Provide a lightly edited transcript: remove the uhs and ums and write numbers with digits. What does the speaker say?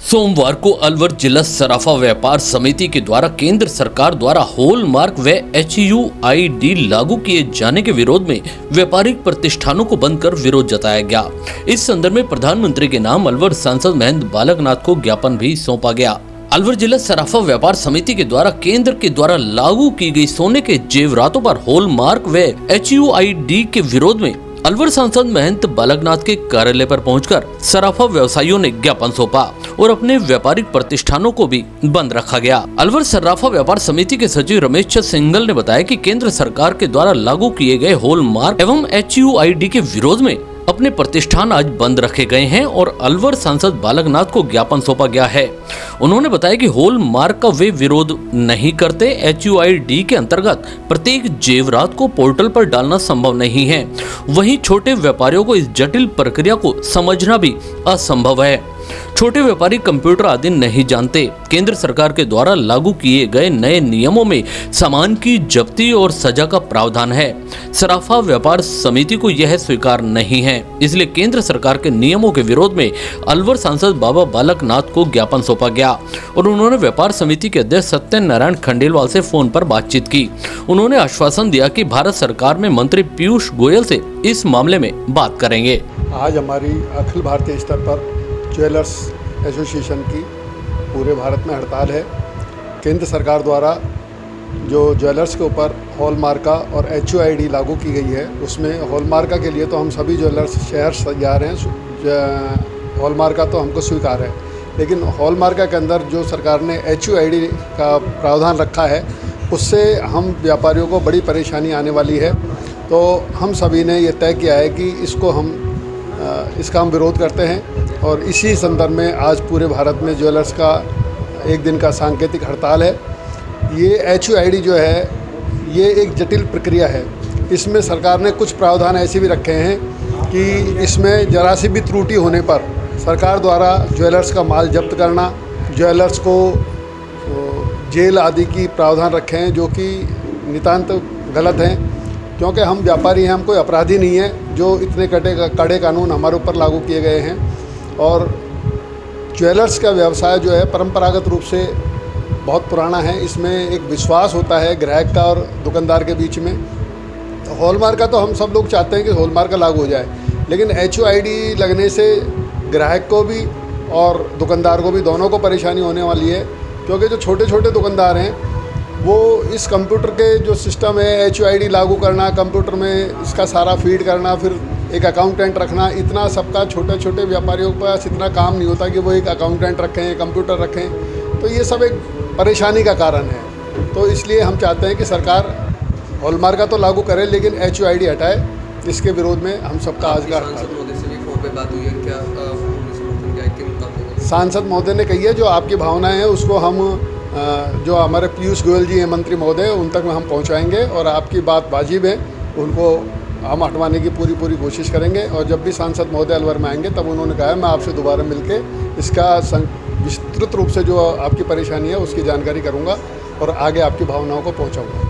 सोमवार को अलवर जिला सराफा व्यापार समिति के द्वारा केंद्र सरकार द्वारा हॉलमार्क व HUID लागू किए जाने के विरोध में व्यापारिक प्रतिष्ठानों को बंद कर विरोध जताया गया। इस संदर्भ में प्रधानमंत्री के नाम अलवर सांसद महेंद्र बालकनाथ को ज्ञापन भी सौंपा गया। अलवर जिला सराफा व्यापार समिति के द्वारा केंद्र के द्वारा लागू की गई सोने के जेवरातों पर हॉलमार्क व HUID के विरोध में अलवर सांसद महेंद्र बालकनाथ के कार्यालय पर पहुंचकर सराफा व्यवसायियों ने ज्ञापन सौंपा और अपने व्यापारिक प्रतिष्ठानों को भी बंद रखा गया। अलवर सराफा व्यापार समिति के सचिव रमेश चंद्र सिंघल ने बताया कि केंद्र सरकार के द्वारा लागू किए गए हॉलमार्क एवं HUID के विरोध में अपने प्रतिष्ठान आज बंद रखे गए हैं और अलवर सांसद बालकनाथ को ज्ञापन सौंपा गया है। उन्होंने बताया कि हॉलमार्क का वे विरोध नहीं करते। HUID के अंतर्गत प्रत्येक जेवरात को पोर्टल पर डालना संभव नहीं है। वहीं छोटे व्यापारियों को इस जटिल प्रक्रिया को समझना भी असंभव है। छोटे व्यापारी कंप्यूटर आदि नहीं जानते। केंद्र सरकार के द्वारा लागू किए गए नए नियमों में सामान की जब्ती और सजा का प्रावधान है। सराफा व्यापार समिति को यह स्वीकार नहीं है, इसलिए केंद्र सरकार के नियमों के विरोध में अलवर सांसद बाबा बालकनाथ को ज्ञापन सौंपा गया और उन्होंने व्यापार समिति के अध्यक्ष सत्यनारायण खंडेलवाल से फोन पर बातचीत की। उन्होंने आश्वासन दिया कि भारत सरकार में मंत्री पीयूष गोयल से इस मामले में बात करेंगे। आज हमारी अखिल भारतीय स्तर पर ज्वेलर्स एसोसिएशन की पूरे भारत में हड़ताल है। केंद्र सरकार द्वारा जो ज्वेलर्स के ऊपर हॉलमार्का और HUID लागू की गई है, उसमें हॉलमार्का के लिए तो हम सभी ज्वेलर्स शहर जा रहे हैं। हॉलमार्का तो हमको स्वीकार है, लेकिन हॉलमार्का के अंदर जो सरकार ने HUID का प्रावधान रखा है, उससे हम व्यापारियों को बड़ी परेशानी आने वाली है। तो हम सभी ने ये तय किया है कि इसका हम विरोध करते हैं और इसी संदर्भ में आज पूरे भारत में ज्वेलर्स का एक दिन का सांकेतिक हड़ताल है। ये HUID जो है, ये एक जटिल प्रक्रिया है। इसमें सरकार ने कुछ प्रावधान ऐसे भी रखे हैं कि इसमें जरा सी भी त्रुटि होने पर सरकार द्वारा ज्वेलर्स का माल जब्त करना, ज्वेलर्स को जेल आदि की प्रावधान रखे हैं, जो कि नितांत गलत हैं। क्योंकि हम व्यापारी हैं, हम कोई अपराधी नहीं है जो इतने कड़े कानून हमारे ऊपर लागू किए गए हैं। और ज्वेलर्स का व्यवसाय जो है परंपरागत रूप से बहुत पुराना है। इसमें एक विश्वास होता है ग्राहक का और दुकानदार के बीच में। तो हॉलमार्क का तो हम सब लोग चाहते हैं कि हॉलमार्क का लागू हो जाए, लेकिन HUID लगने से ग्राहक को भी और दुकानदार को भी, दोनों को परेशानी होने वाली है। क्योंकि जो छोटे छोटे दुकानदार हैं, वो इस कंप्यूटर के जो सिस्टम है HUID लागू करना, कंप्यूटर में इसका सारा फीड करना, फिर एक अकाउंटेंट रखना, इतना सबका छोटे छोटे व्यापारियों के पास इतना काम नहीं होता कि वो एक अकाउंटेंट रखें, कंप्यूटर रखें। तो ये सब एक परेशानी का कारण है। तो इसलिए हम चाहते हैं कि सरकार हॉलमार्क का तो लागू करे, लेकिन HUID हटाए। इसके विरोध में हम सबका आज का सांसद महोदय ने कही है, जो आपकी भावनाएं हैं उसको हम जो हमारे पीयूष गोयल जी हैं मंत्री महोदय, उन तक हम पहुंचाएंगे और आपकी बात वाजिब है, उनको हम हटवाने की पूरी कोशिश करेंगे। और जब भी सांसद महोदय अलवर में आएंगे, तब उन्होंने कहा है मैं आपसे दोबारा मिलके इसका विस्तृत रूप से जो आपकी परेशानी है उसकी जानकारी करूंगा और आगे आपकी भावनाओं को पहुंचाऊंगा।